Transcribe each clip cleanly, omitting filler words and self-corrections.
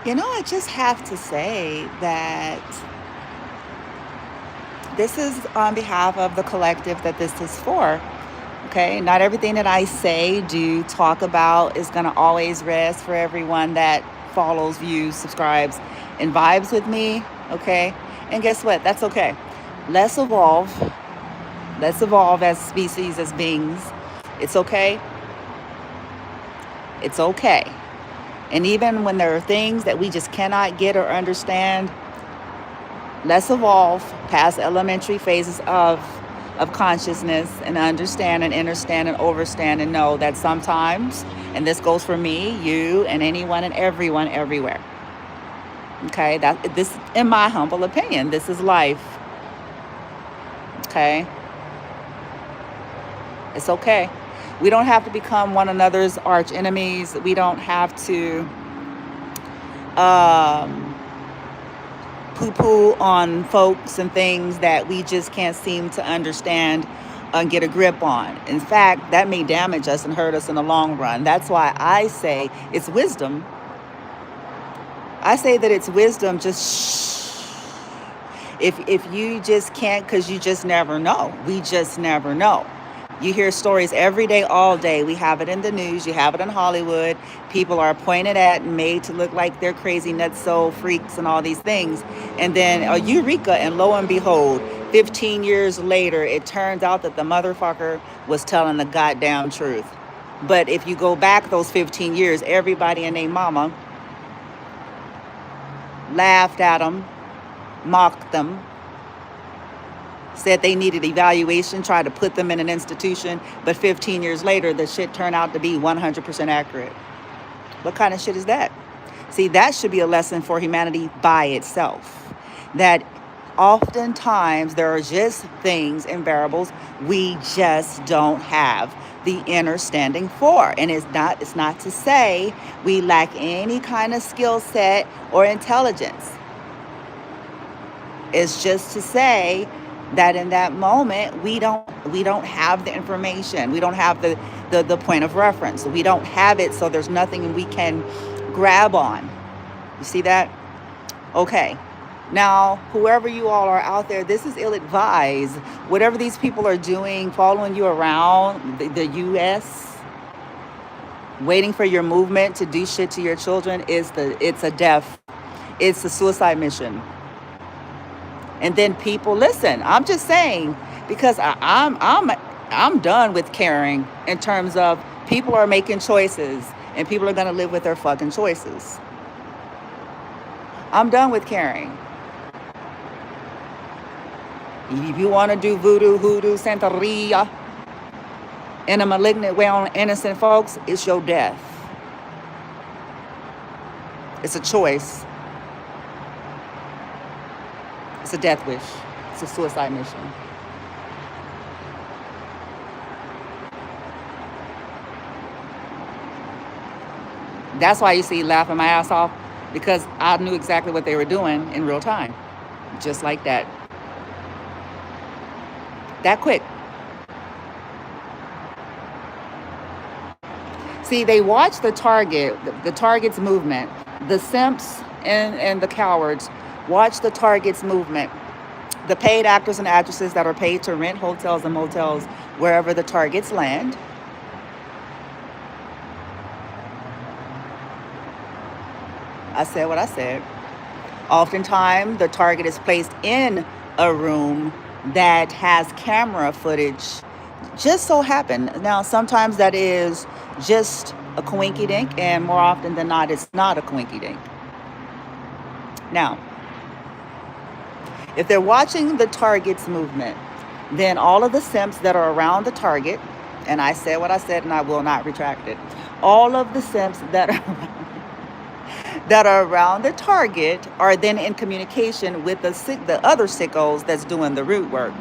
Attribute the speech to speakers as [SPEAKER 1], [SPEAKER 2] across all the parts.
[SPEAKER 1] I just have to say that this is on behalf of the collective that this is for. Okay, not everything that I say, do, talk about is going to always rest for everyone that follows, views, subscribes, and vibes with me. Okay, and guess what? That's okay. Let's evolve. Let's evolve as species, as beings. It's okay. It's okay. And even when there are things that we just cannot get or understand, let's evolve past elementary phases of consciousness and understand and understand and overstand and know that sometimes, and this goes for me, you, and anyone and everyone everywhere. Okay, that this, in my humble opinion, this is life. Okay, it's okay. We don't have to become one another's arch enemies. We don't have to um, poo-poo on folks and things that we just can't seem to understand and get a grip on. In fact, that may damage us and hurt us in the long run. That's why I say it's wisdom. I say that it's wisdom. Just shh. If you just can't, because you just never know. We just never know. You hear stories every day, all day. We have it in the news. You have it in Hollywood. People are pointed at and made to look like they're crazy nutso freaks and all these things. And then a eureka, and lo and behold, 15 years later, it turns out that the motherfucker was telling the goddamn truth. But if you go back those 15 years, everybody and their mama laughed at them, mocked them, said they needed evaluation, tried to put them in an institution, but 15 years later, the shit turned out to be 100% accurate. What kind of shit is that? See, that should be a lesson for humanity by itself. That oftentimes there are just things and variables we just don't have the understanding for. And it's not to say we lack any kind of skill set or intelligence. It's just to say that in that moment we don't have the information. We don't have the point of reference. We don't have it, so there's nothing we can grab on. You see that? Okay. Now, whoever you all are out there, this is ill-advised. Whatever these people are doing, following you around the U.S., waiting for your movement to do shit to your children, it's a death. It's a suicide mission. And then people listen. I'm just saying, because I'm done with caring in terms of people are making choices and people are gonna live with their fucking choices. I'm done with caring. If you want to do voodoo, hoodoo, santeria in a malignant way on innocent folks, it's your death. It's a choice. It's a death wish. It's a suicide mission. That's why you see laughing my ass off, because I knew exactly what they were doing in real time. Just like that. That quick. See, they watch the target's movement. The simps and the cowards watch the target's movement. The paid actors and actresses that are paid to rent hotels and motels wherever the targets land. I said what I said. Oftentimes, the target is placed in a room that has camera footage. Just so happen. Now, sometimes that is just a coinky dink, and more often than not, it's not a coinky dink. Now, if they're watching the target's movement, then all of the simps that are around the target, and I said what I said and I will not retract it, all of the simps that are around the target are then in communication with the other sickos that's doing the root work.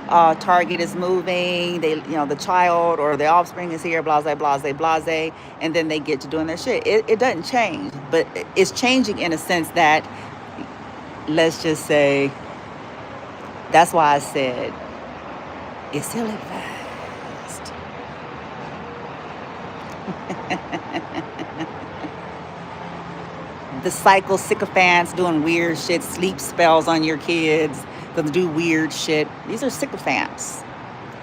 [SPEAKER 1] Target is moving, the child or the offspring is here, blase, blase, blase, and then they get to doing their shit. It doesn't change, but it's changing in a sense that, let's just say, that's why I said it's ill-advised. the cycle sycophants doing weird shit, sleep spells on your kids, gonna do weird shit. These are sycophants.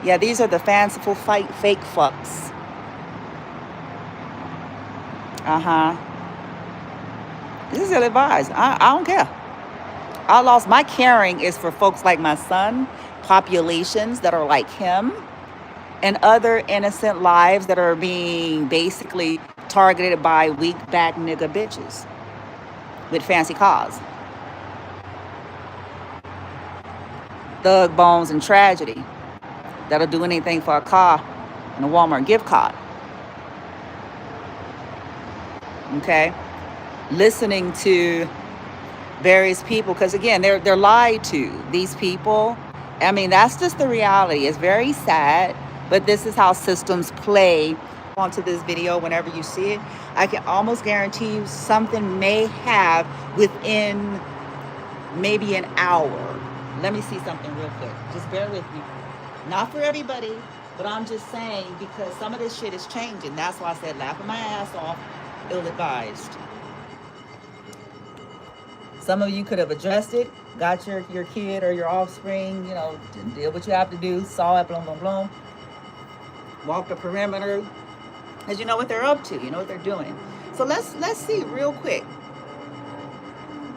[SPEAKER 1] Yeah, these are the fanciful fake fucks. Uh-huh. This is ill advised. I don't care. I lost my caring is for folks like my son, populations that are like him, and other innocent lives that are being basically targeted by weak back nigga bitches with fancy cars. Thug bones and tragedy that'll do anything for a car and a Walmart gift card. Okay? Listening to various people, because again, they're lied to. These people, I mean, that's just the reality. It's very sad, but this is how systems play. Onto this video whenever you see it, I can almost guarantee you something may have within maybe an hour. Let me see something real quick. Just bear with me. Not for everybody, but I'm just saying because some of this shit is changing. That's why I said laughing my ass off, ill-advised. Some of you could have addressed it, got your kid or your offspring, you know, did what you have to do, saw it, boom, boom, boom. Walk the perimeter, because you know what they're up to, you know what they're doing. So let's see real quick.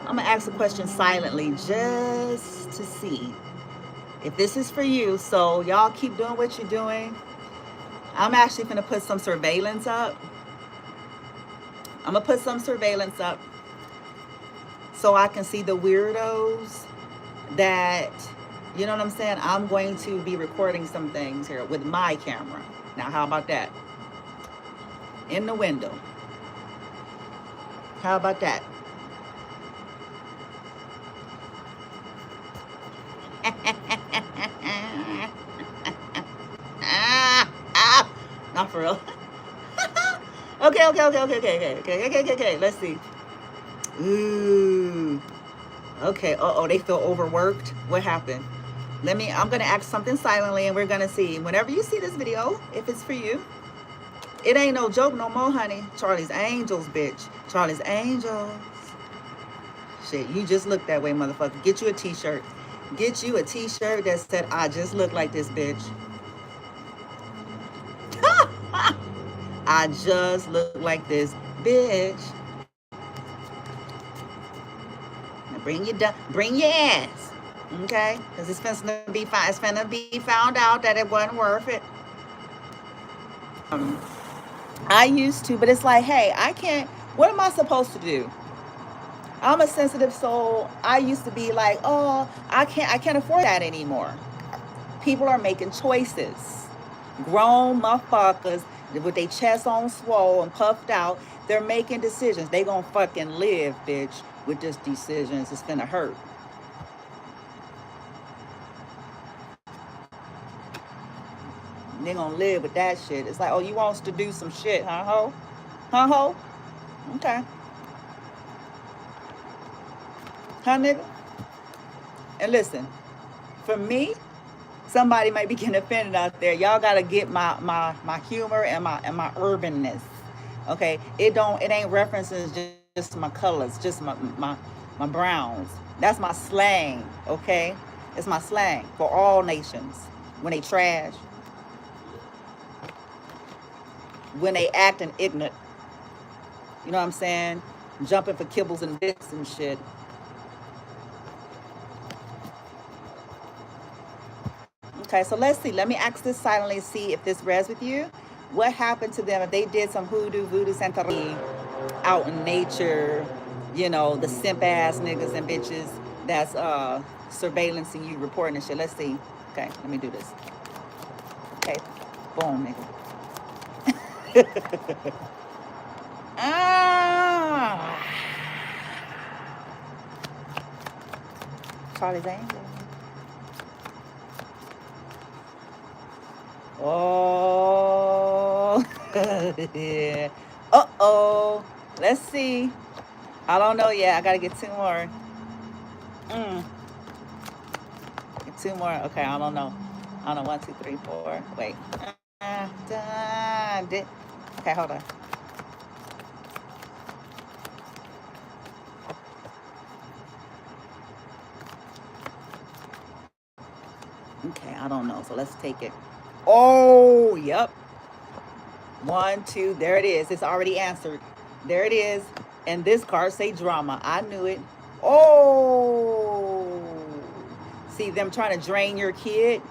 [SPEAKER 1] I'm gonna ask a question silently just to see if this is for you. So y'all keep doing what you're doing. I'm actually gonna put some surveillance up. I'm gonna put some surveillance up so I can see the weirdos that, you know what I'm saying? I'm going to be recording some things here with my camera. Now, how about that? In the window. How about that? Not for real. Okay. Let's see. Ooh. Okay. They feel overworked. What happened? I'm gonna ask something silently, and we're gonna see. Whenever you see this video, if it's for you, it ain't no joke no more, honey. Charlie's Angels, bitch. Charlie's Angels. Shit, you just look that way, motherfucker. Get you a t-shirt. Get you a t-shirt that said, I just look like this, bitch. I just look like this, bitch. Now bring your ass. Okay? Because it's finna be found out that it wasn't worth it. I used to, but it's like, hey, I can't, what am I supposed to do? I'm a sensitive soul. I used to be like, oh, I can't afford that anymore. People are making choices. Grown motherfuckers with their chest on swole and puffed out, they're making decisions. They gonna fucking live, bitch, with this decisions. It's gonna hurt. They gonna live with that shit. It's like, oh, you want us to do some shit, huh, ho? Huh, ho? Okay. Huh, nigga? And listen, for me, somebody might be getting offended out there. Y'all gotta get my humor and my urbanness. Okay? It ain't references just my colors, just my browns. That's my slang, okay? It's my slang for all nations. When they trash, when they acting ignorant, you know what I'm saying? Jumping for kibbles and bits and shit. Okay, so let's see. Let me ask this silently, see if this res with you. What happened to them if they did some voodoo, santeria out in nature, you know, the simp ass niggas and bitches that's surveillancing you, reporting and shit. Let's see. Okay, let me do this. Okay, boom, nigga. Charlie's Angel. Oh. Yeah. Uh-oh. Let's see. I don't know yet. I gotta get two more. Get two more. Okay, I don't know. 1, 2, 3, 4. Wait. Okay, hold on. Okay, I don't know. So let's take it. Oh, yep. 1, 2, there it is. It's already answered. There it is. And this card say drama. I knew it. Oh. See them trying to drain your kid.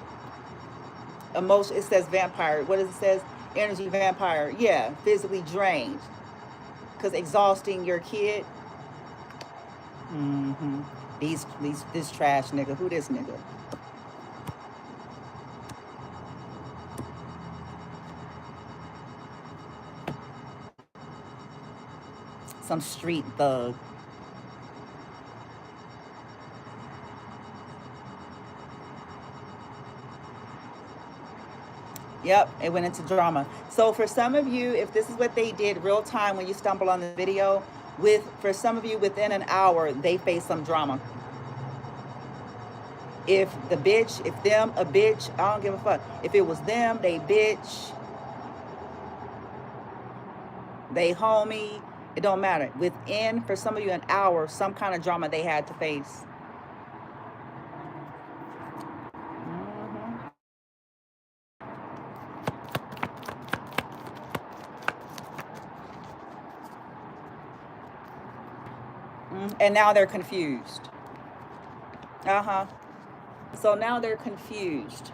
[SPEAKER 1] Emotion, it says vampire. What does it says? Energy vampire. Yeah, physically drained. Because exhausting your kid. Mm-hmm. This trash nigga. Who this nigga? Some street thug. Yep, it went into drama. So for some of you, if this is what they did real time when you stumble on the video, for some of you within an hour, they face some drama. If the bitch, if them a bitch, I don't give a fuck. If it was them, they bitch, they homie, it don't matter. Within, for some of you, an hour, some kind of drama they had to face. And now they're confused. So now they're confused.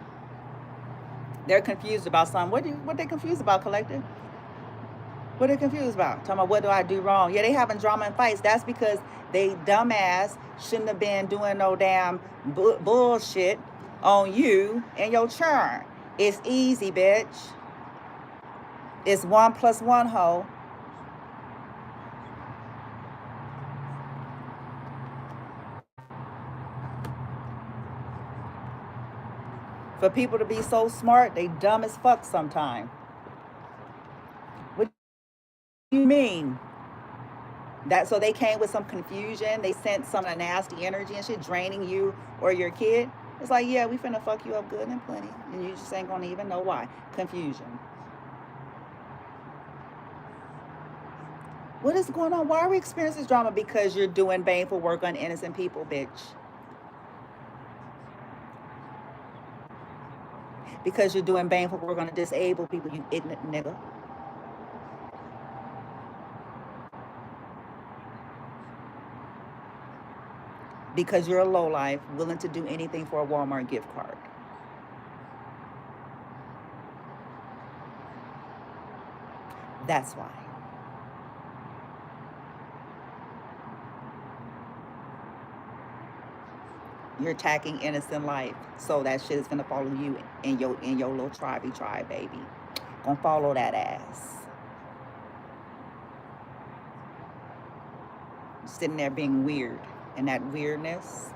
[SPEAKER 1] They're confused about something. What they confused about, collective? What are they confused about? Talking about what do I do wrong? Yeah, they having drama and fights. That's because they dumbass shouldn't have been doing no damn bullshit on you and your churn. It's easy, bitch. It's 1 + 1, hoe. For people to be so smart, they dumb as fuck sometimes. What do you mean? That so they came with some confusion. They sent some nasty energy and shit, draining you or your kid. It's like, yeah, we finna fuck you up good and plenty, and you just ain't gonna even know why. Confusion. What is going on? Why are we experiencing drama? Because you're doing baneful work on innocent people, bitch. Because you're doing baneful work on disabled people, you ignorant nigga. Because you're a lowlife, willing to do anything for a Walmart gift card. That's why. You're attacking innocent life. So that shit is gonna follow you in your little tribe, baby. Gonna follow that ass. Sitting there being weird. And that weirdness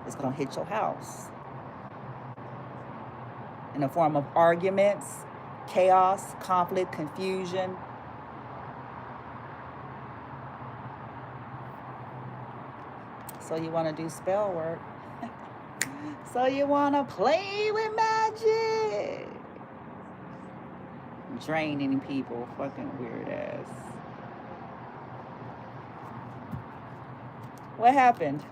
[SPEAKER 1] is gonna hit your house. In the form of arguments, chaos, conflict, confusion. So you wanna do spell work. So you wanna play with magic. Draining people, fucking weird ass. What happened?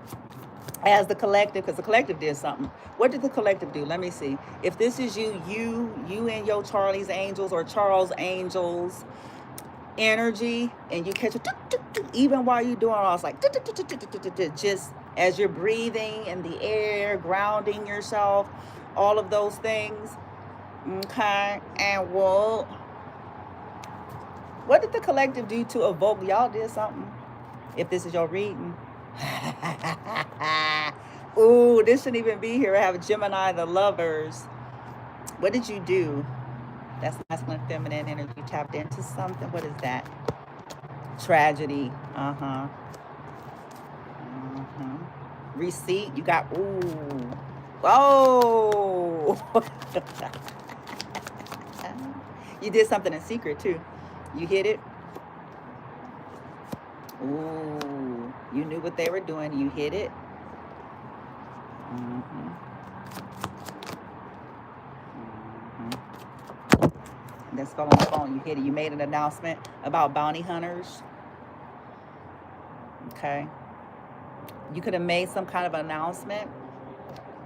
[SPEAKER 1] As the collective, because the collective did something. What did the collective do? Let me see. If this is you and your Charlie's Angels or Charles Angels energy, and you catch it, even while you're doing all, it's like, just as you're breathing in the air, grounding yourself, all of those things. Okay, and what did the collective do to evoke? Y'all did something. If this is your reading. Ooh, this shouldn't even be here. I have Gemini, the lovers. What did you do? That's masculine, feminine energy. You tapped into something. What is that? Tragedy. Receipt. You got, ooh. Whoa. You did something in secret too. You hid it. Ooh. You knew what they were doing. You hid it. That's on the phone. You hit it. You made an announcement about bounty hunters. Okay. You could have made some kind of announcement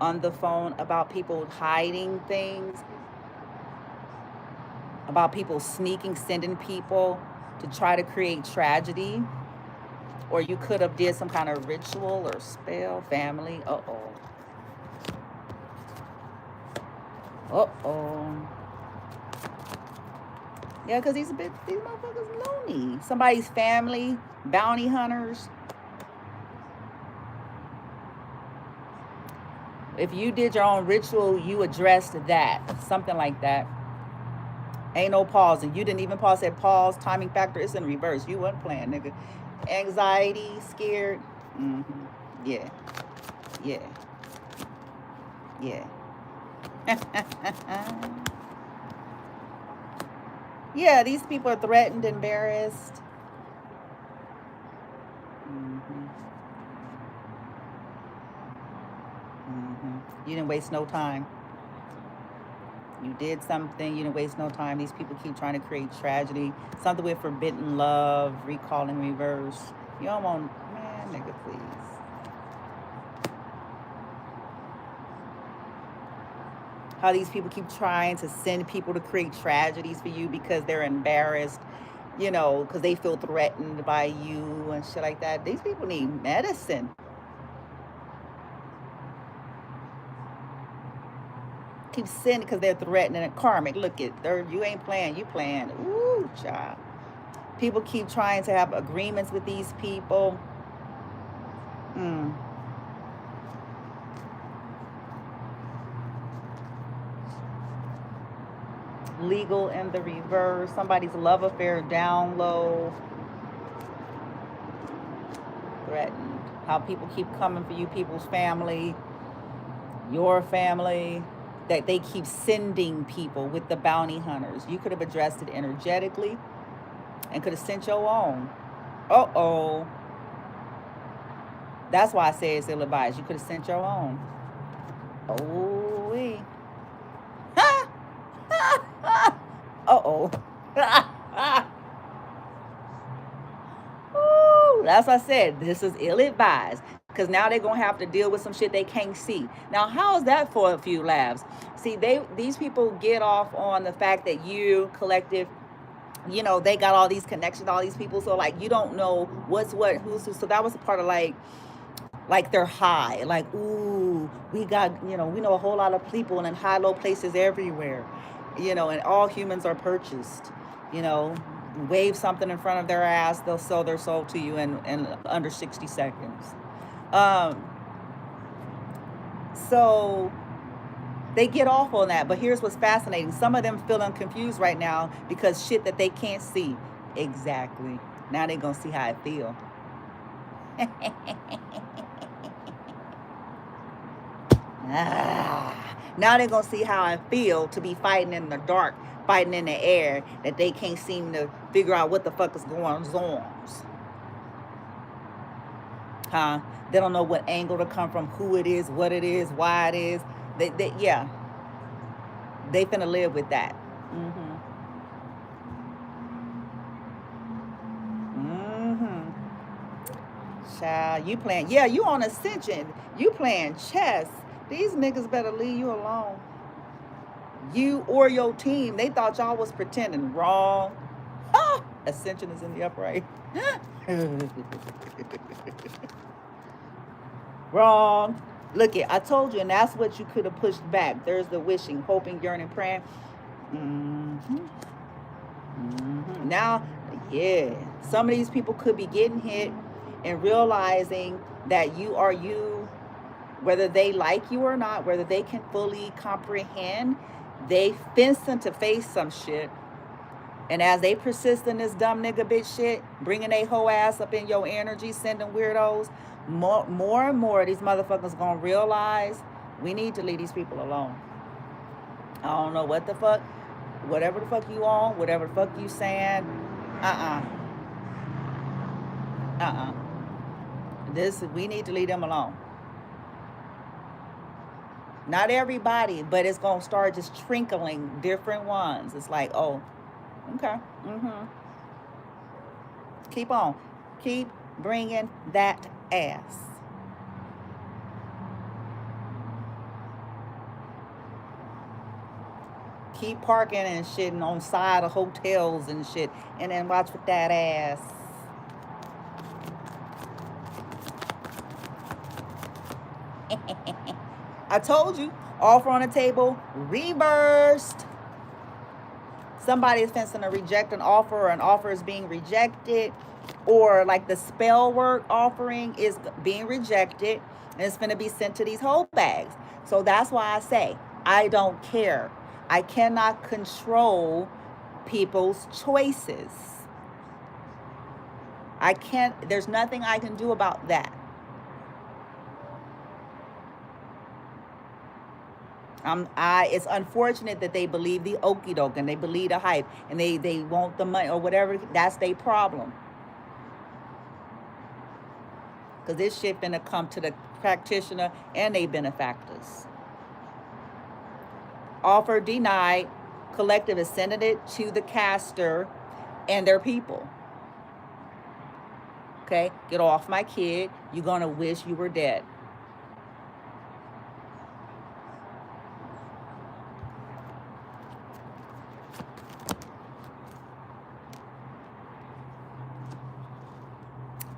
[SPEAKER 1] on the phone about people hiding things, about people sneaking, sending people to try to create tragedy. Or you could have did some kind of ritual or spell, family. Uh-oh. Uh-oh. Yeah, because these motherfuckers lonely. Somebody's family, bounty hunters. If you did your own ritual, you addressed that. Something like that. Ain't no pausing. You didn't even pause. Said pause. Timing factor. It's in reverse. You wasn't playing, nigga. Anxiety, scared. Yeah. Yeah. Yeah. Yeah, these people are threatened, embarrassed. You didn't waste no time. You did something. You didn't waste no time. These people keep trying to create tragedy. Something with forbidden love, recalling reverse. You don't want, man, nigga, please. How these people keep trying to send people to create tragedies for you because they're embarrassed, you know, because they feel threatened by you and shit like that. These people need medicine. Keep sending because they're threatening and karmic. Look at you ain't playing, you playing. Ooh, child. People keep trying to have agreements with these people. Legal in the reverse. Somebody's love affair down low. Threatened. How people keep coming for you, people's family, your family. That they keep sending people with the bounty hunters. You could have addressed it energetically and could have sent your own. Uh-oh. That's why I say it's ill-advised. You could have sent your own. Oh-wee. Uh-oh. Ooh, that's what I said. This is ill-advised. Because now they're going to have to deal with some shit they can't see. Now, how is that for a few laughs? See, these people get off on the fact that you, collective, you know, they got all these connections, all these people. So, like, you don't know what's what, who's who. So that was a part of, like they're high. Like, ooh, we got, you know, we know a whole lot of people and in high, low places everywhere. You know, and all humans are purchased. You know, wave something in front of their ass, they'll sell their soul to you in under 60 seconds. So they get off on that. But here's what's fascinating. Some of them feeling confused right now because shit that they can't see. Exactly. Now they're going to see how it feel. Now they're going to see how I feel to be fighting in the dark, fighting in the air, that they can't seem to figure out what the fuck is going on. Huh? They don't know what angle to come from, who it is, what it is, why it is. Yeah. They finna live with that. Child, you playing, yeah, you on Ascension. You playing chess. These niggas better leave you alone. You or your team, they thought y'all was pretending. Wrong. Ascension is in the upright. Wrong. Look it, I told you, and that's what you could have pushed back. There's the wishing, hoping, yearning, praying. Now, yeah, some of these people could be getting hit and realizing that you are you, whether they like you or not, whether they can fully comprehend. They fencing to face some shit. And as they persist in this dumb nigga bitch shit, bringing they whole ass up in your energy, sending weirdos, more and more these motherfuckers gonna realize we need to leave these people alone. I don't know what the fuck, whatever the fuck you on, whatever the fuck you saying, we need to leave them alone. Not everybody, but it's gonna start just trickling different ones. It's like, oh, okay, keep on, keep bringing that ass. Keep parking and shit and on side of hotels and shit. And then watch with that ass. I told you, offer on the table, reversed. Somebody is fencing to reject an offer, or an offer is being rejected, or like the spell work offering is being rejected and it's going to be sent to these whole bags. So that's why I say I don't care. I cannot control people's choices. I can't, there's nothing I can do about that. It's unfortunate that they believe the okie doke and they believe the hype and they want the money or whatever. That's their problem. Because this shit finna come to the practitioner and they benefactors. Offer denied. Collective is sending it to the caster and their people. Okay, get off my kid. You're gonna wish you were dead.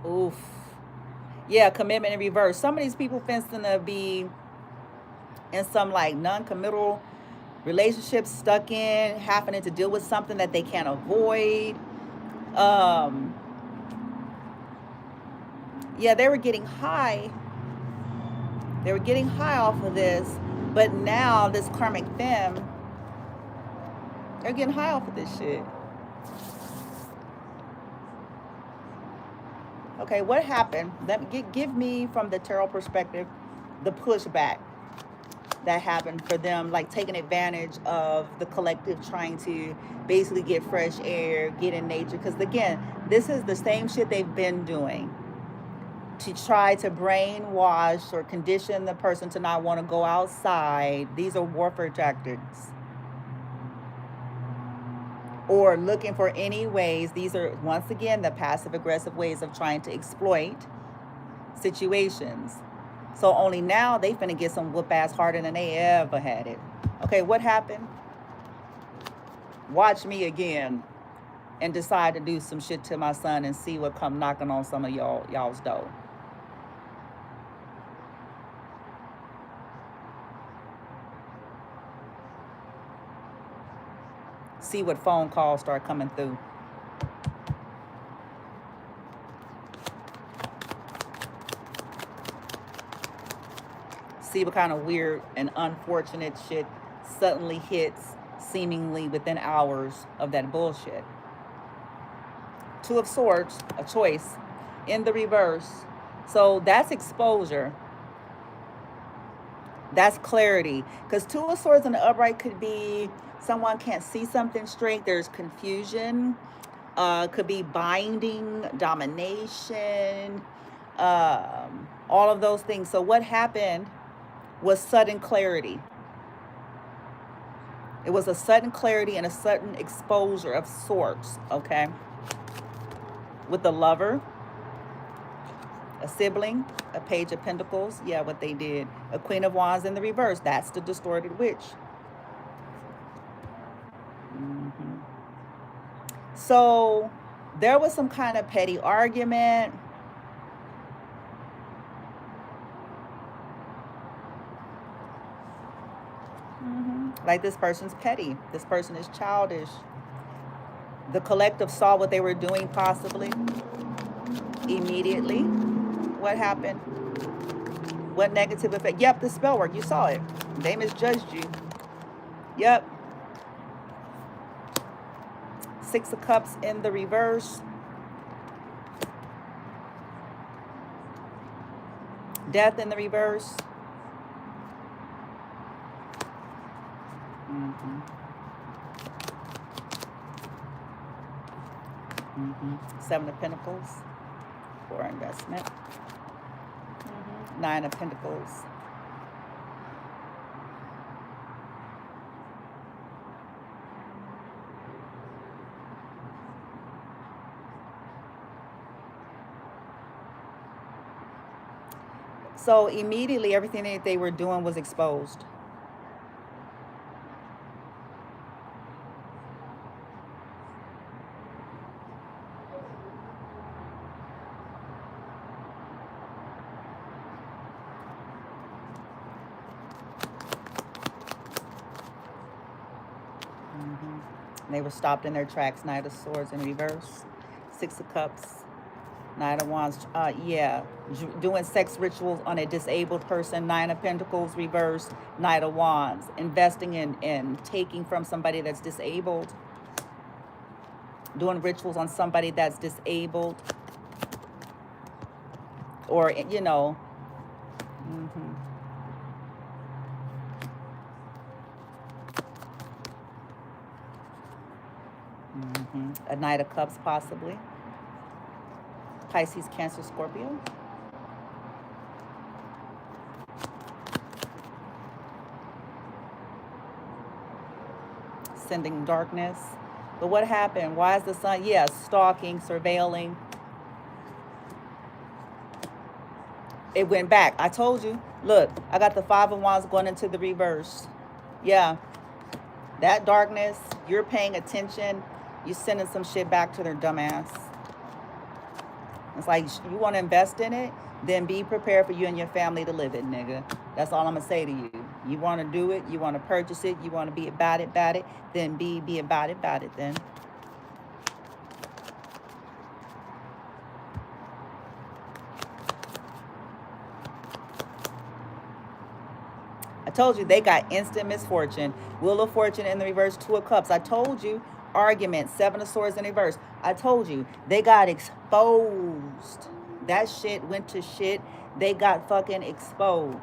[SPEAKER 1] Oof. Yeah, commitment in reverse. Some of these people fencing to be in some like non-committal relationships, stuck in, having to deal with something that they can't avoid. Yeah, they were getting high. They were getting high off of this, but now this karmic femme, they're getting high off of this shit. Okay, what happened? Let me give me from the tarot perspective the pushback that happened for them, like taking advantage of the collective trying to basically get fresh air, get in nature. Because again, this is the same shit they've been doing to try to brainwash or condition the person to not want to go outside. These are warfare tactics. Or looking for any ways. These are, once again, the passive aggressive ways of trying to exploit situations. So only now they finna get some whoop ass harder than they ever had it. Okay, what happened? Watch me again and decide to do some shit to my son and see what come knocking on some of y'all's door. See what phone calls start coming through. See what kind of weird and unfortunate shit suddenly hits seemingly within hours of that bullshit. Two of Swords, a choice in the reverse. So that's exposure. That's clarity. Because Two of Swords in the upright could be someone can't see something straight. There's confusion. Could be binding, domination, all of those things. So what happened was sudden clarity. It was a sudden clarity and a sudden exposure of sorts, okay? With the Lover, a sibling, a Page of Pentacles. Yeah, what they did. A Queen of Wands in the reverse. That's the distorted witch. So there was some kind of petty argument. Like this person's petty. This person is childish. The collective saw what they were doing possibly. Immediately. What happened? What negative effect? Yep, the spell work. You saw it. They misjudged you. Yep. Six of Cups in the reverse. Death in the reverse. Seven of Pentacles for investment. Nine of Pentacles. So immediately everything that they were doing was exposed. They were stopped in their tracks. Knight of Swords in reverse. Six of Cups. Knight of Wands. Yeah. Doing sex rituals on a disabled person. Nine of Pentacles reverse. Knight of Wands. Investing in taking from somebody that's disabled. Doing rituals on somebody that's disabled. Or, you know. A Knight of Cups possibly. Pisces, Cancer, Scorpio. Sending darkness. But what happened? Why is the sun? Yeah, stalking, surveilling. It went back. I told you. Look, I got the Five of Wands going into the reverse. Yeah. That darkness, you're paying attention. You're sending some shit back to their dumbass. It's like, you want to invest in it? Then be prepared for you and your family to live it, nigga. That's all I'm going to say to you. You want to do it. You want to purchase it. You want to be about it, then be about it then. I told you they got instant misfortune. Wheel of Fortune in the reverse, Two of Cups. I told you, argument, Seven of Swords in reverse. I told you, they got exposed. That shit went to shit. They got fucking exposed.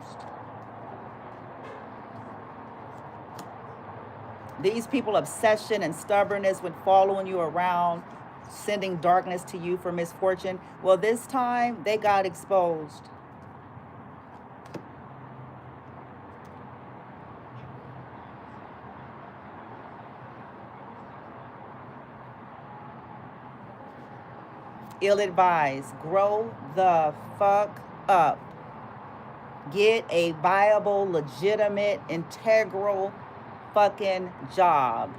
[SPEAKER 1] These people, obsession and stubbornness with following you around, sending darkness to you for misfortune. Well, this time they got exposed. Ill-advised. Grow the fuck up. Get a viable, legitimate, integral fucking job.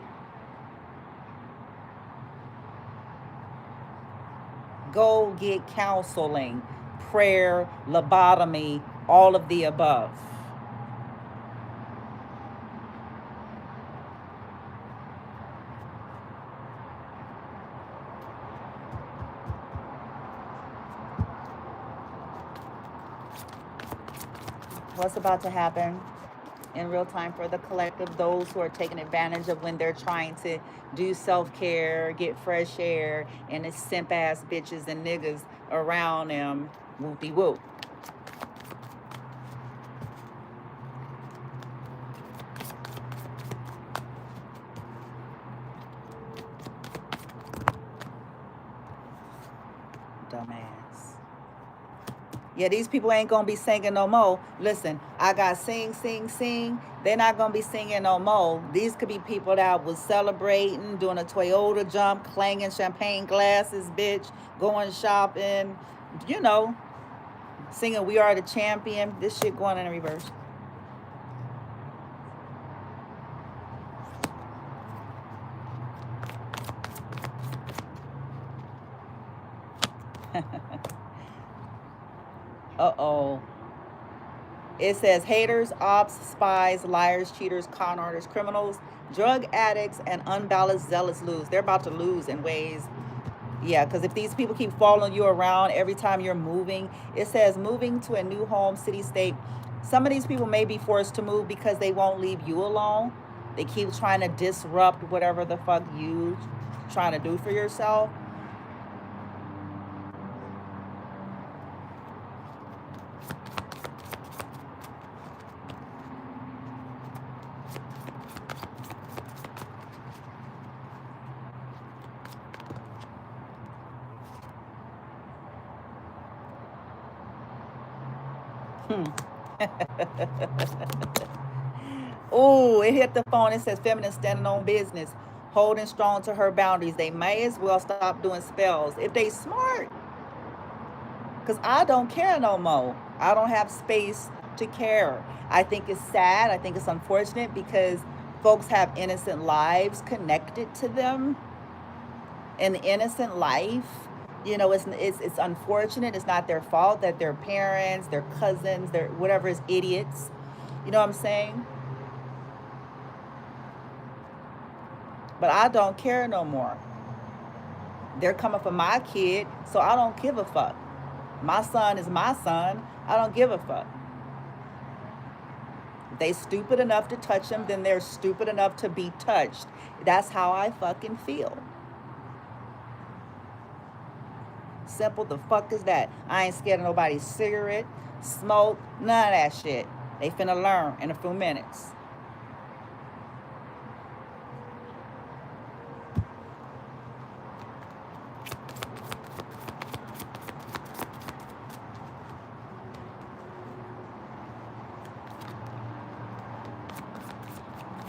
[SPEAKER 1] Go get counseling, prayer, lobotomy, all of the above. What's about to happen in real time for the collective? Those who are taking advantage of when they're trying to do self-care, get fresh air, and it's simp-ass bitches and niggas around them. Whoop-de-whoop. Dumbass. Yeah, these people ain't gonna be singing no more. Listen, I got sing. They're not gonna be singing no more. These could be people that was celebrating, doing a Toyota jump, clanging champagne glasses, bitch, going shopping, you know, singing We Are the Champion. This shit going in reverse. Uh-oh. It says haters, ops, spies, liars, cheaters, con artists, criminals, drug addicts, and unbalanced, zealous lose. They're about to lose in ways. Yeah, because if these people keep following you around every time you're moving, it says moving to a new home, city, state. Some of these people may be forced to move because they won't leave you alone. They keep trying to disrupt whatever the fuck you trying to do for yourself. Oh, it hit the phone. It says feminine standing on business, holding strong to her boundaries. They may as well stop doing spells if they smart. Because I don't care no more. I don't have space to care. I think it's sad. I think it's unfortunate because folks have innocent lives connected to them. An innocent life, you know, it's unfortunate. It's not their fault that their parents, their cousins, their whatever is idiots. You know what I'm saying? But I don't care no more. They're coming for my kid, so I don't give a fuck. My son is my son. I don't give a fuck. If they stupid enough to touch him, then they're stupid enough to be touched. That's how I fucking feel. Simple the fuck is that? I ain't scared of nobody's cigarette, smoke, none of that shit. They finna learn in a few minutes.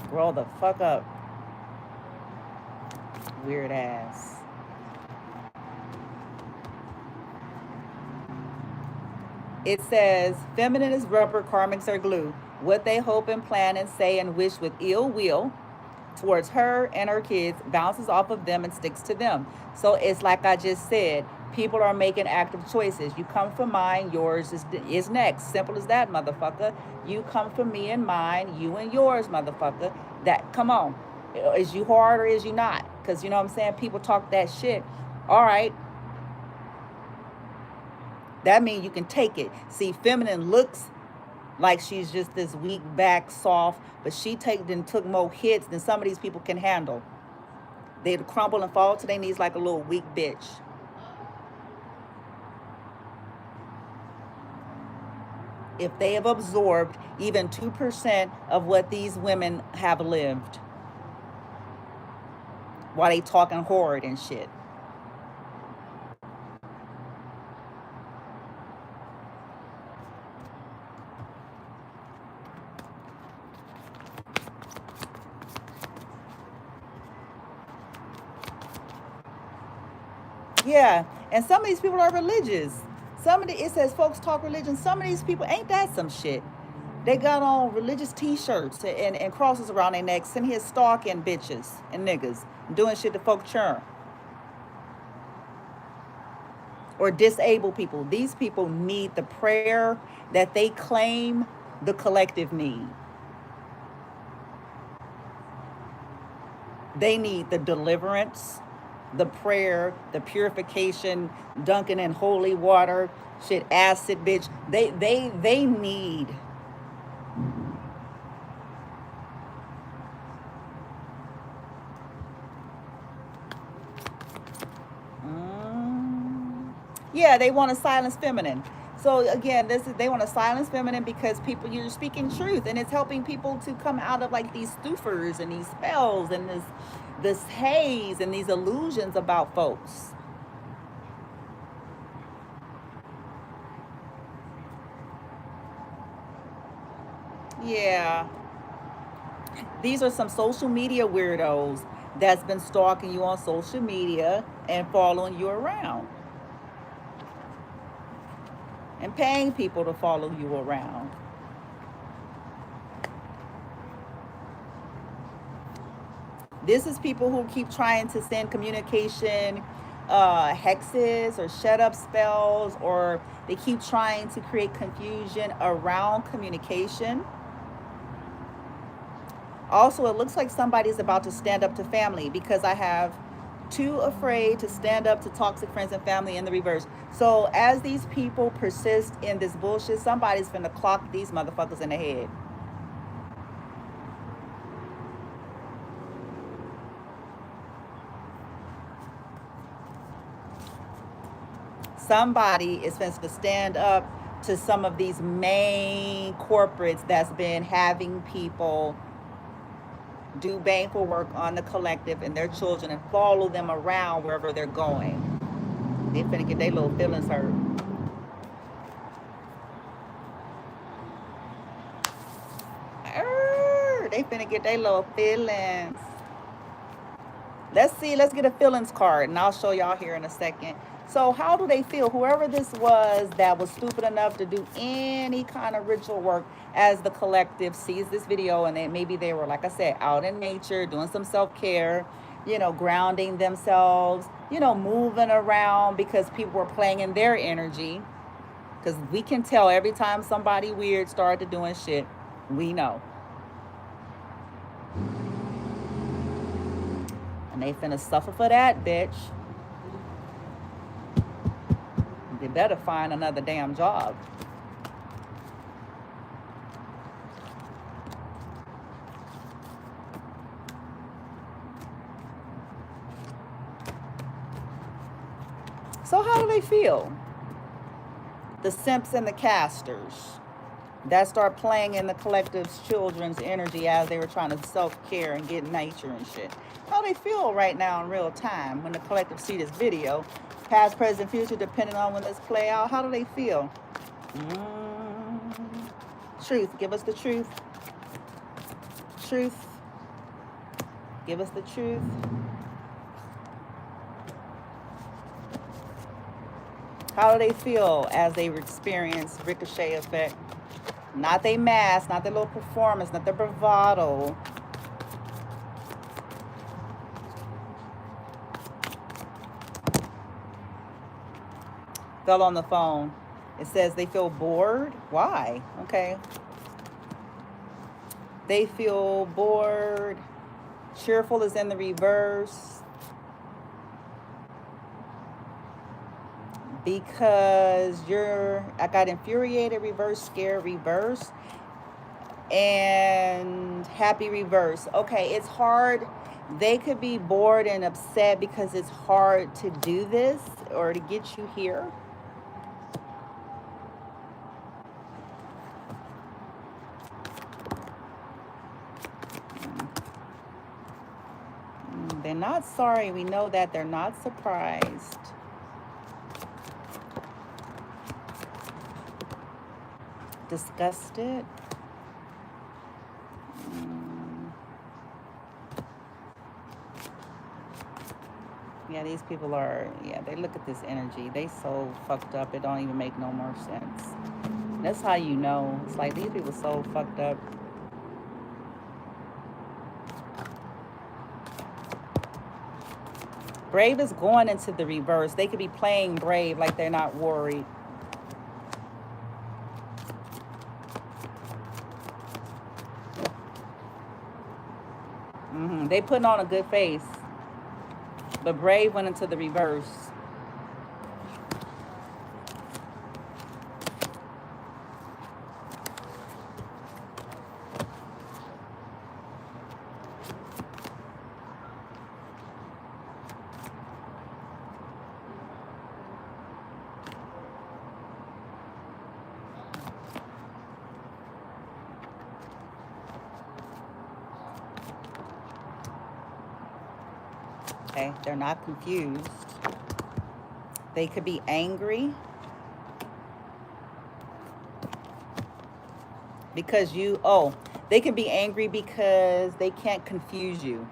[SPEAKER 1] Grow the fuck up. Weird ass. It says, feminine is rubber, karmics are glue. What they hope and plan and say and wish with ill will towards her and her kids bounces off of them and sticks to them. So it's like I just said, people are making active choices. You come for mine, yours is next. Simple as that, motherfucker. You come for me and mine, you and yours, motherfucker. That, come on. Is you hard or is you not? Because you know what I'm saying? People talk that shit. All right. That means you can take it. See, feminine looks like she's just this weak back, soft, but she took more hits than some of these people can handle. They'd crumble and fall to their knees like a little weak bitch. If they have absorbed even 2% of what these women have lived while they talking horrid and shit. Yeah, and some of these people are religious. It says folks talk religion. Some of these people, ain't that some shit? They got on religious t-shirts and crosses around their necks and here stalking bitches and niggas, doing shit to folk churn. Or disable people. These people need the prayer that they claim the collective need. They need the deliverance, the prayer, the purification, dunking in holy water, shit, acid, bitch. They need. Yeah, they want to silence feminine. So again, they want to silence feminine because you're speaking truth, and it's helping people to come out of like these stupors and these spells and this haze and these illusions about folks. Yeah. These are some social media weirdos that's been stalking you on social media and following you around. And paying people to follow you around. This is people who keep trying to send communication hexes or shut up spells, or they keep trying to create confusion around communication. Also, it looks like somebody's about to stand up to family, because I have too afraid to stand up to toxic friends and family in the reverse. So as these people persist in this bullshit, somebody's finna clock these motherfuckers in the head. Somebody is supposed to stand up to some of these main corporates that's been having people do baneful work on the collective and their children and follow them around wherever they're going. They finna get their little feelings hurt. They finna get their little feelings. Let's get a feelings card, and I'll show y'all here in a second. So how do they feel? Whoever this was that was stupid enough to do any kind of ritual work, as the collective sees this video, and maybe they were, like I said, out in nature, doing some self-care, grounding themselves, moving around, because people were playing in their energy. Because we can tell every time somebody weird started doing shit, we know. And they finna suffer for that, bitch. They better find another damn job. So how do they feel? The simps and the casters that start playing in the collective's children's energy as they were trying to self-care and get nature and shit. How they feel right now in real time when the collective see this video, past, present, future, depending on when this play out. How do they feel? Truth. Give us the truth. Truth. Give us the truth. How do they feel as they experience ricochet effect? Not their mask, not their little performance, not their bravado. Fell on the phone. It says they feel bored. Why? Okay. They feel bored. Cheerful is in the reverse. Because I got infuriated, reverse, scared, reverse, and happy, reverse. Okay, it's hard. They could be bored and upset because it's hard to do this or to get you here. They're not sorry. We know that. They're not surprised. Disgusted. Yeah, these people are, yeah, they look at this energy. They so fucked up, it don't even make no more sense. That's how you know. It's like these people so fucked up. Brave is going into the reverse. They could be playing brave like they're not worried. They putting on a good face. But brave went into the reverse. Okay, they're not confused. They could be angry because they can be angry because they can't confuse you.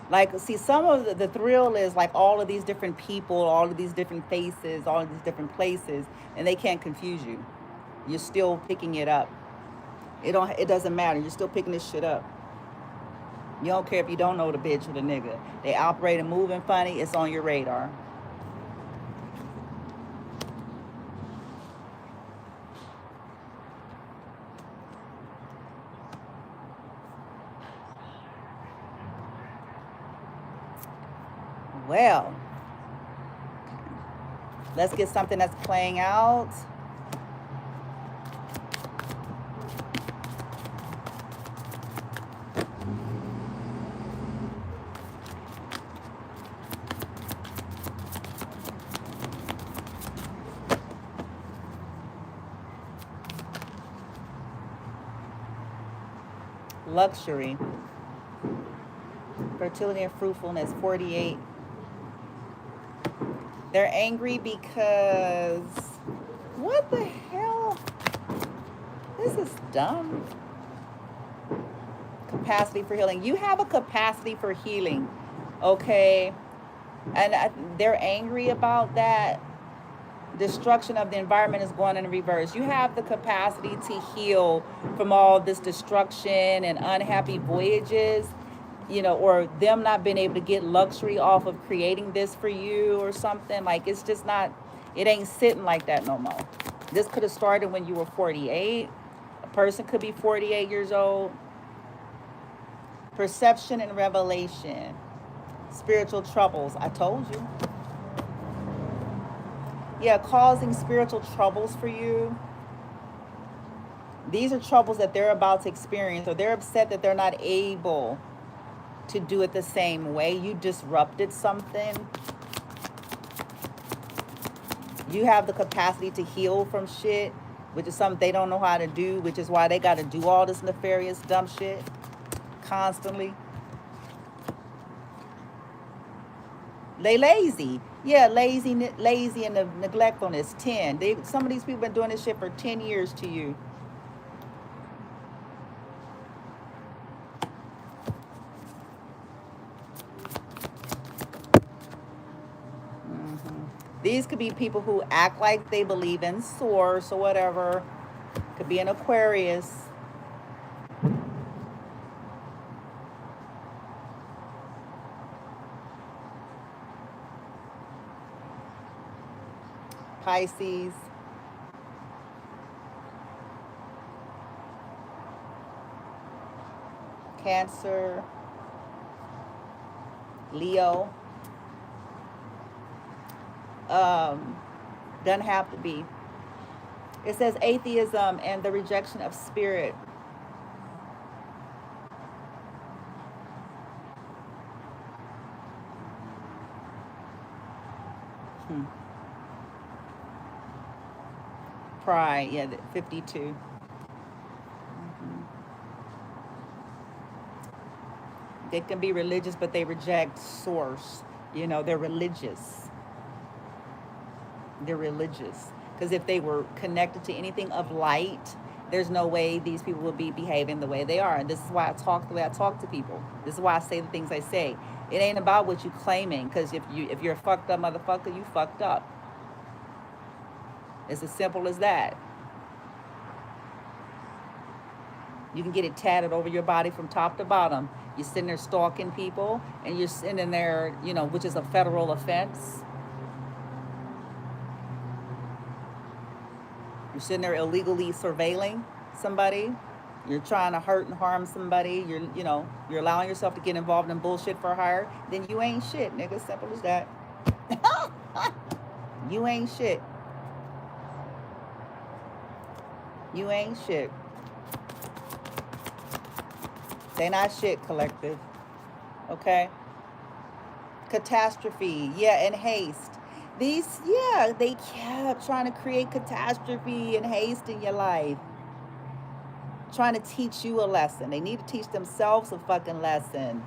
[SPEAKER 1] Like, see, some of the thrill is like all of these different people, all of these different faces, all of these different places, and they can't confuse you. You're still picking it up. It doesn't matter. You're still picking this shit up. You don't care if you don't know the bitch or the nigga. They operate and moving funny. It's on your radar. Well, let's get something that's playing out. Luxury, fertility and fruitfulness, 48. They're angry because, what the hell? This is dumb. Capacity for healing. You have a capacity for healing, okay? And they're angry about that. Destruction of the environment is going in reverse. You have the capacity to heal from all this destruction and unhappy voyages, or them not being able to get luxury off of creating this for you or something. Like, it's just not, it ain't sitting like that no more. This could have started when you were 48. A person could be 48 years old. Perception and revelation. Spiritual troubles. I told you. Yeah, causing spiritual troubles for you. These are troubles that they're about to experience, or they're upset that they're not able to do it the same way. You disrupted something. You have the capacity to heal from shit, which is something they don't know how to do, which is why they got to do all this nefarious dumb shit constantly. They lazy. Yeah, lazy and the neglectfulness. 10. Some of these people been doing this shit for 10 years to you. These could be people who act like they believe in source or whatever. Could be an Aquarius. Pisces. Cancer. Leo. Doesn't have to be. It says atheism and the rejection of spirit. Pride, yeah, 52. They can be religious, but they reject source. You know, they're religious. They're religious. Because if they were connected to anything of light, there's no way these people would be behaving the way they are. And this is why I talk the way I talk to people. This is why I say the things I say. It ain't about what you claiming, because if you're a fucked up motherfucker, you fucked up. It's as simple as that. You can get it tatted over your body from top to bottom. You're sitting there stalking people, and you're sitting there, you know, which is a federal offense. You're sitting there illegally surveilling somebody. You're trying to hurt and harm somebody. You're allowing yourself to get involved in bullshit for hire. Then you ain't shit, nigga. Simple as that. You ain't shit. You ain't shit. They not shit, collective. Okay? Catastrophe. Yeah, and haste. These, yeah, they kept trying to create catastrophe and haste in your life. Trying to teach you a lesson. They need to teach themselves a fucking lesson.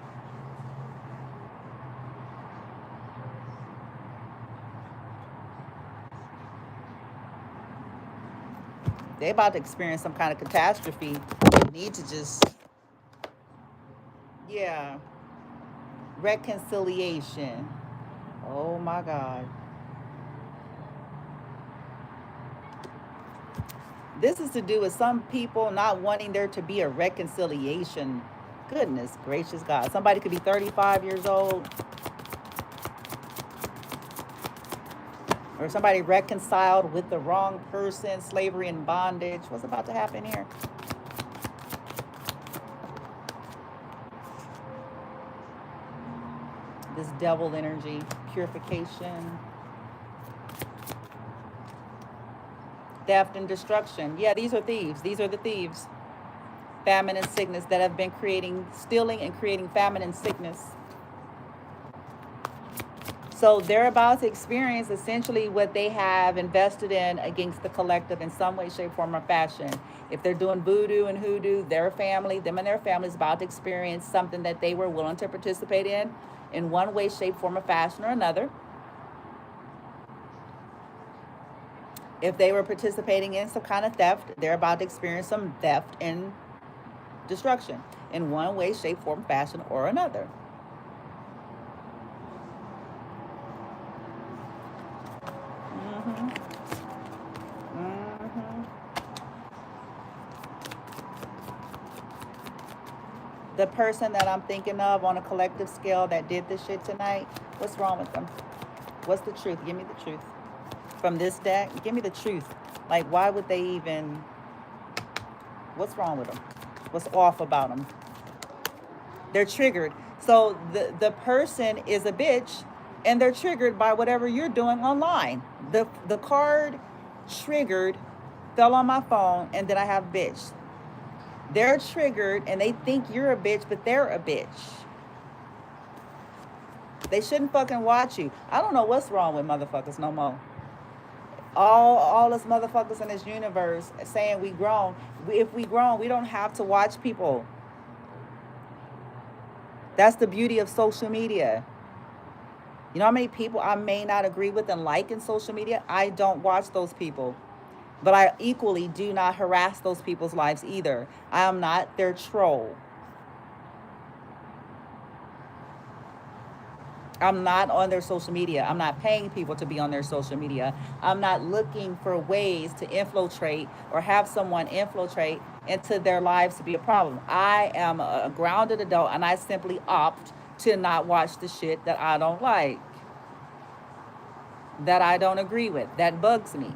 [SPEAKER 1] They about to experience some kind of catastrophe. They need to just, yeah. Reconciliation. Oh my God. This is to do with some people not wanting there to be a reconciliation. Goodness gracious God. Somebody could be 35 years old. Or somebody reconciled with the wrong person, slavery and bondage. What's about to happen here? This devil energy, purification. Theft and destruction. Yeah, these are thieves. These are the thieves. Famine and sickness that have been stealing and creating famine and sickness. So they're about to experience essentially what they have invested in against the collective in some way, shape, form, or fashion. If they're doing voodoo and hoodoo, their family, them and their family is about to experience something that they were willing to participate in one way, shape, form, or fashion or another. If they were participating in some kind of theft, they're about to experience some theft and destruction in one way, shape, form, fashion, or another. The person that I'm thinking of on a collective scale that did this shit tonight, what's wrong with them? What's the truth? Give me the truth. From this deck, give me the truth. Like, why would they even... What's wrong with them? What's off about them? They're triggered. So the person is a bitch and they're triggered by whatever you're doing online. The card triggered, fell on my phone, and then I have bitch. They're triggered and they think you're a bitch, but they're a bitch. They shouldn't fucking watch you. I don't know what's wrong with motherfuckers no more. All us motherfuckers in this universe saying we grown. If we grown, we don't have to watch people. That's the beauty of social media. You know how many people I may not agree with and like in social media? I don't watch those people. But I equally do not harass those people's lives either. I am not their troll. I'm not on their social media. I'm not paying people to be on their social media. I'm not looking for ways to infiltrate or have someone infiltrate into their lives to be a problem. I am a grounded adult and I simply opt to not watch the shit that I don't like, that I don't agree with, that bugs me.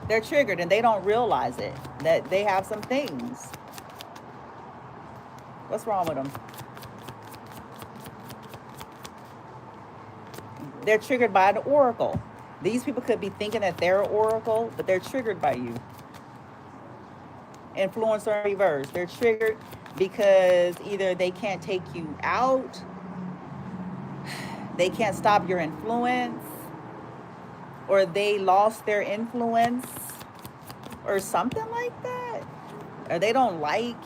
[SPEAKER 1] They're triggered and they don't realize it, that they have some things. What's wrong with them? They're triggered by the oracle. These people could be thinking that they're an oracle, but they're triggered by you. Influencer in reverse. They're triggered because either they can't take you out, they can't stop your influence, or they lost their influence, or something like that. Or they don't like.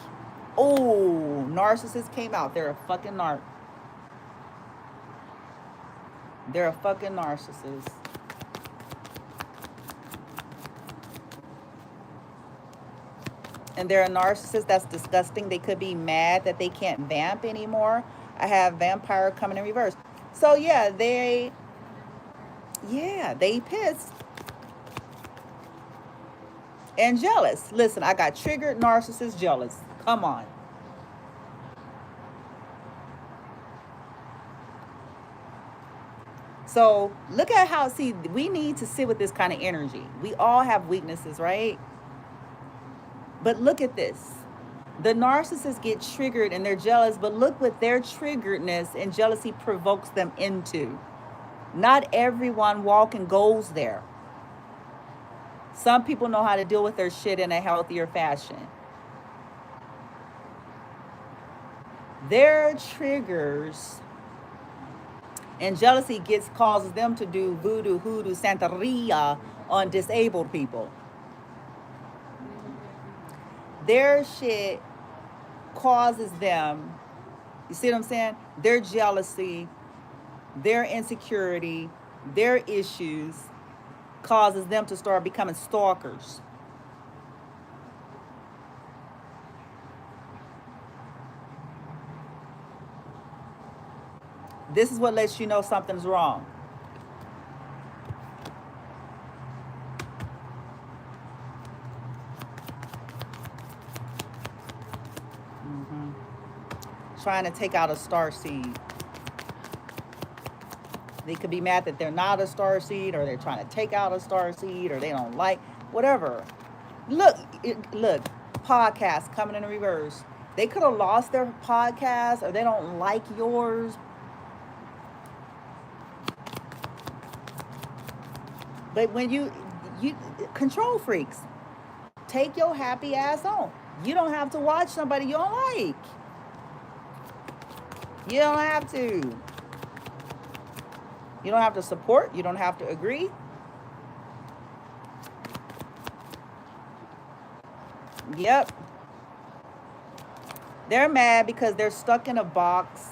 [SPEAKER 1] Oh, narcissist came out. They're a fucking narc. They're a fucking narcissist. And they're a narcissist. That's disgusting. They could be mad that they can't vamp anymore. I have vampire coming in reverse. So yeah, they pissed and jealous. Listen, I got triggered, narcissist, jealous. Come on. So look at how, see, we need to sit with this kind of energy. We all have weaknesses, right? But look at this. The narcissists get triggered and they're jealous, but look what their triggeredness and jealousy provokes them into. Not everyone walking goes there. Some people know how to deal with their shit in a healthier fashion. Their triggers and jealousy causes them to do voodoo, hoodoo, santeria on disabled people. Their shit causes them, you see what I'm saying? Their jealousy, their insecurity, their issues causes them to start becoming stalkers. This is what lets you know something's wrong. Trying to take out a star seed. They could be mad that they're not a star seed, or they're trying to take out a star seed, or they don't like whatever. Look, podcasts coming in reverse. They could have lost their podcast, or they don't like yours. But when you control freaks, take your happy ass on. You don't have to watch somebody you don't like. You don't have to. You don't have to support. You don't have to agree. Yep. They're mad because they're stuck in a box.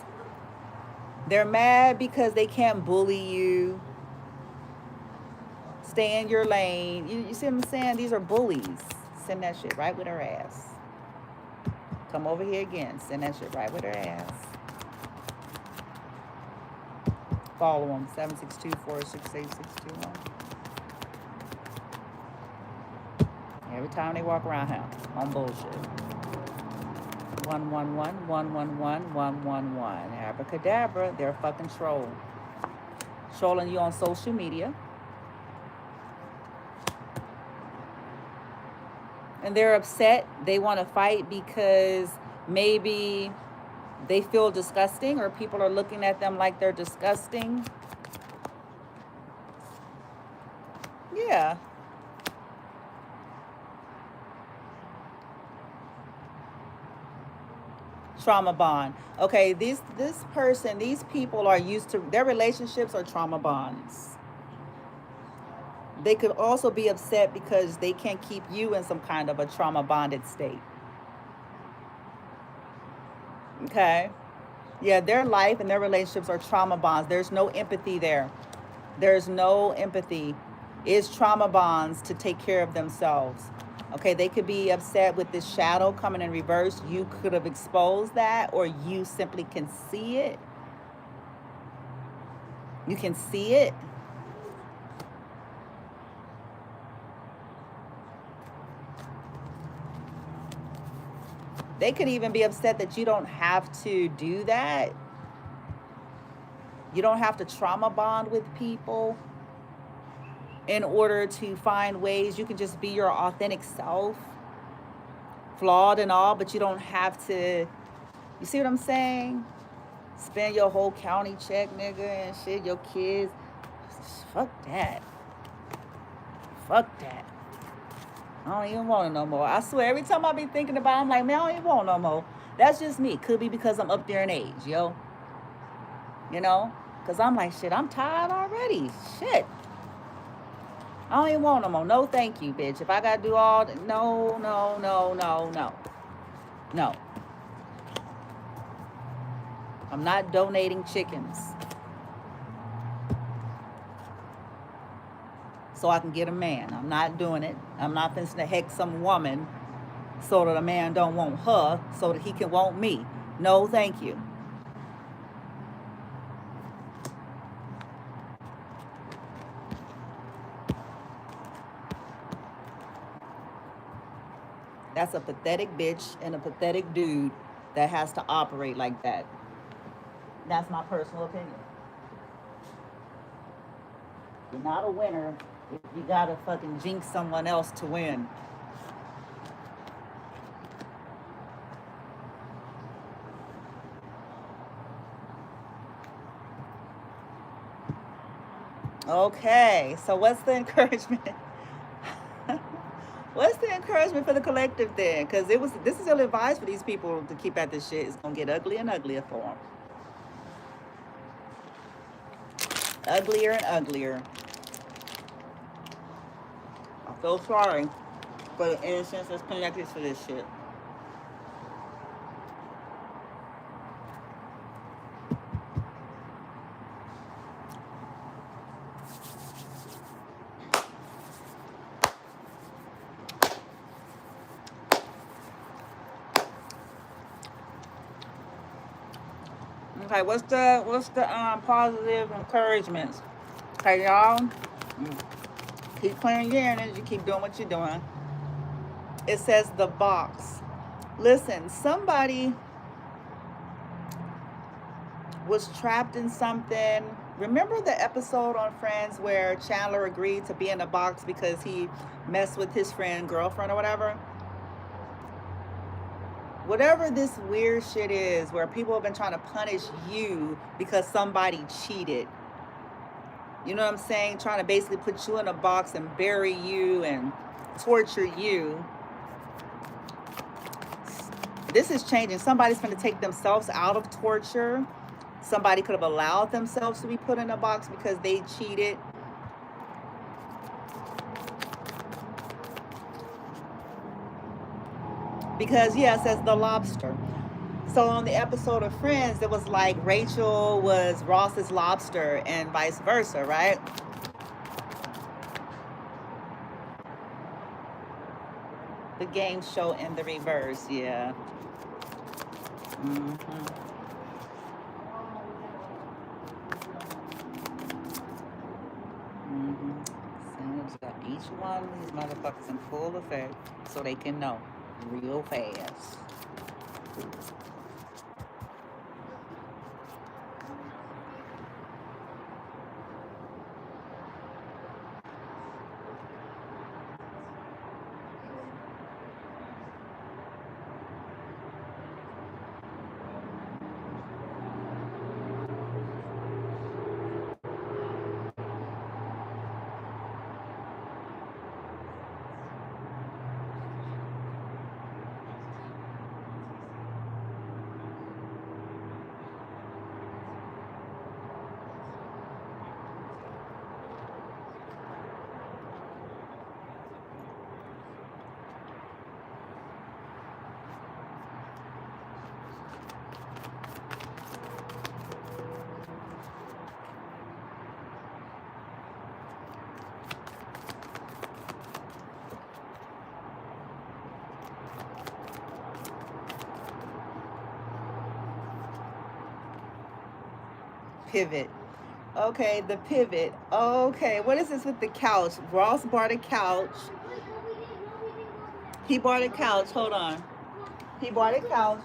[SPEAKER 1] They're mad because they can't bully you. Stay in your lane. You see what I'm saying? These are bullies. Send that shit right with her ass. Come over here again. Send that shit right with her ass. Follow them. 762-468-621. Every time they walk around here on bullshit. 111-111-111. Abracadabra. They're a fucking troll. Trolling you on social media. And they're upset. They want to fight because maybe They feel disgusting, or people are looking at them like they're disgusting. Yeah. Trauma bond. Okay, this person, these people are used to, their relationships are trauma bonds. They could also be upset because they can't keep you in some kind of a trauma bonded state. Okay. Yeah, their life and their relationships are trauma bonds. There's no empathy there. There's no empathy. It's trauma bonds to take care of themselves. Okay, they could be upset with this shadow coming in reverse. You could have exposed that, or you simply can see it. You can see it. They could even be upset that you don't have to do that. You don't have to trauma bond with people in order to find ways. You can just be your authentic self, flawed and all, but you don't have to. You see what I'm saying? Spend your whole county check, nigga, and shit, your kids. Fuck that. Fuck that. I don't even want it no more. I swear, every time I be thinking about it, I'm like, man, I don't even want no more. That's just me. Could be because I'm up there in age, yo. You know? Because I'm like, shit, I'm tired already. Shit. I don't even want no more. No, thank you, bitch. If I got to do all... No, no, no, no, no. No. I'm not donating chickens so I can get a man. I'm not doing it. I'm not finna to hex some woman so that a man don't want her so that he can want me. No, thank you. That's a pathetic bitch and a pathetic dude that has to operate like that. That's my personal opinion. You're not a winner if you gotta fucking jinx someone else to win. Okay, so what's the encouragement? What's the encouragement for the collective then? Because this is ill advised for these people to keep at this shit. It's gonna get uglier and uglier for them. Uglier and uglier. I feel sorry for the innocents that's connected to this shit. Okay, what's the positive encouragements? Okay, y'all, keep playing your energy, keep doing what you're doing. It says the box. Listen, somebody was trapped in something. Remember the episode on Friends where Chandler agreed to be in a box because he messed with his friend, girlfriend, or whatever? Whatever this weird shit is where people have been trying to punish you because somebody cheated. You know what I'm saying? Trying to basically put you in a box and bury you and torture you. This is changing. Somebody's going to take themselves out of torture. Somebody could have allowed themselves to be put in a box because they cheated. Because, yeah, it says the lobster. So on the episode of Friends, it was like Rachel was Ross's lobster and vice versa, right? The game show in the reverse, yeah. Mm-hmm. Seems that each one of these motherfuckers in full effect so they can know real fast. pivot. Okay, the pivot. Okay, what is this with the couch? Ross bought a couch. He bought a couch. Hold on. He bought a couch.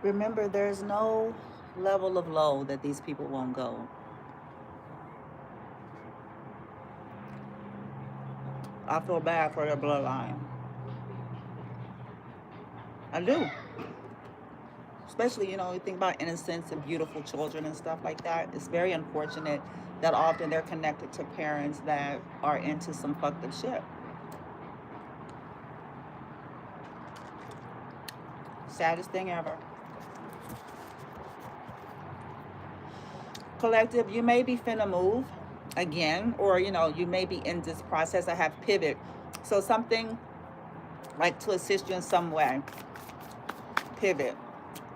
[SPEAKER 1] Remember, there's no level of low that these people won't go. I feel bad for their bloodline. I do. Especially, you think about innocence and beautiful children and stuff like that. It's very unfortunate that often they're connected to parents that are into some fucked up shit. Saddest thing ever. Collective, you may be finna move again, or you may be in this process. I have pivot. So something like to assist you in some way. Pivot.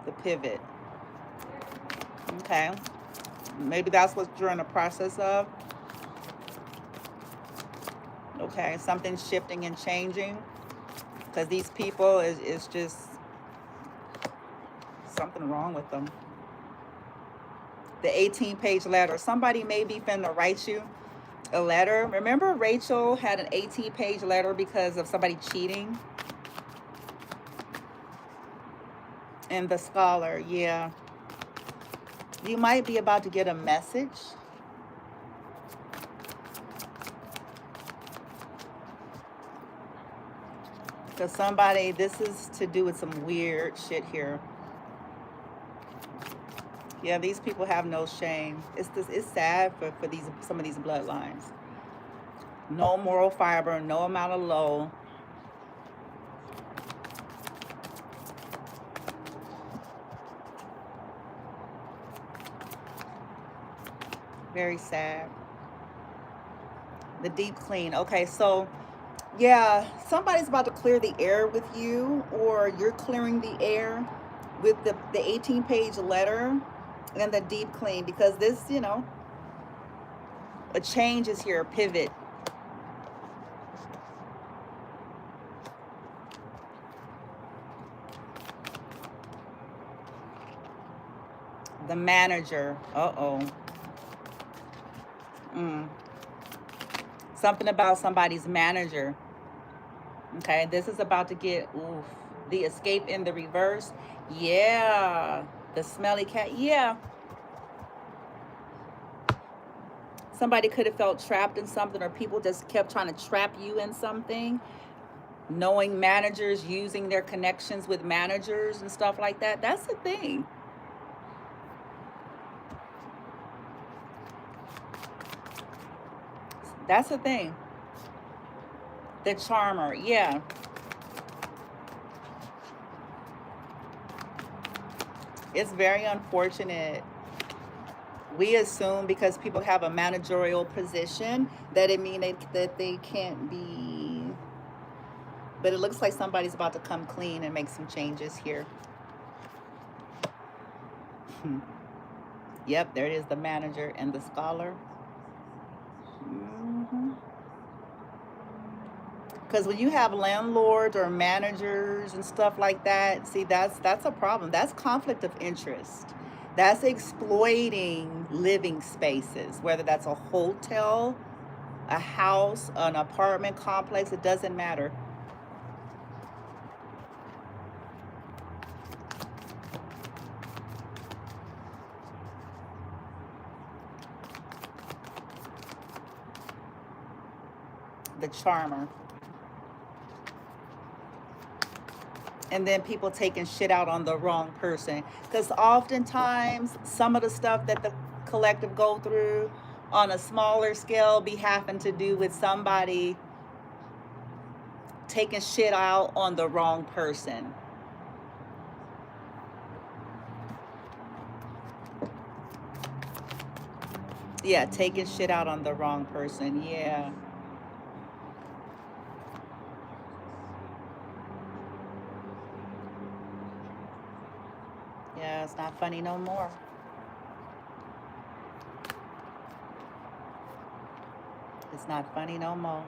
[SPEAKER 1] The pivot. Okay. Maybe that's what you're in the process of. Okay. Something shifting and changing. Because these people is just something wrong with them. The 18-page letter. Somebody may be finna write you a letter. Remember Rachel had an 18-page letter because of somebody cheating? And the scholar, yeah. You might be about to get a message. Because somebody, this is to do with some weird shit here. Yeah, these people have no shame. It's sad for some of these bloodlines. No moral fiber, no amount of low. Very sad. The deep clean. Okay, so yeah, somebody's about to clear the air with you, or you're clearing the air with the 18-page letter and the deep clean, because this, you know, a change is here, a pivot. The manager. Uh-oh. Something about somebody's manager. Okay, this is about to get, oof. The escape in the reverse. Yeah. The smelly cat. Yeah. Somebody could have felt trapped in something, or people just kept trying to trap you in something. Knowing managers, using their connections with managers and stuff like that. That's the thing. That's the thing. The charmer, yeah. It's very unfortunate. We assume because people have a managerial position that it means that they can't be. But it looks like somebody's about to come clean and make some changes here. Yep, there it is, the manager and the scholar. Because when you have landlords or managers and stuff like that, see, that's a problem. That's conflict of interest. That's exploiting living spaces, whether that's a hotel, a house, an apartment complex, it doesn't matter. The charmer. And then people taking shit out on the wrong person. Because oftentimes, some of the stuff that the collective go through on a smaller scale be having to do with somebody taking shit out on the wrong person. Yeah, taking shit out on the wrong person. Yeah. Yeah, it's not funny no more. It's not funny no more.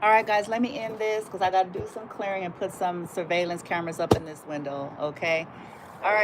[SPEAKER 1] All right, guys, let me end this because I got to do some clearing and put some surveillance cameras up in this window, okay? All right.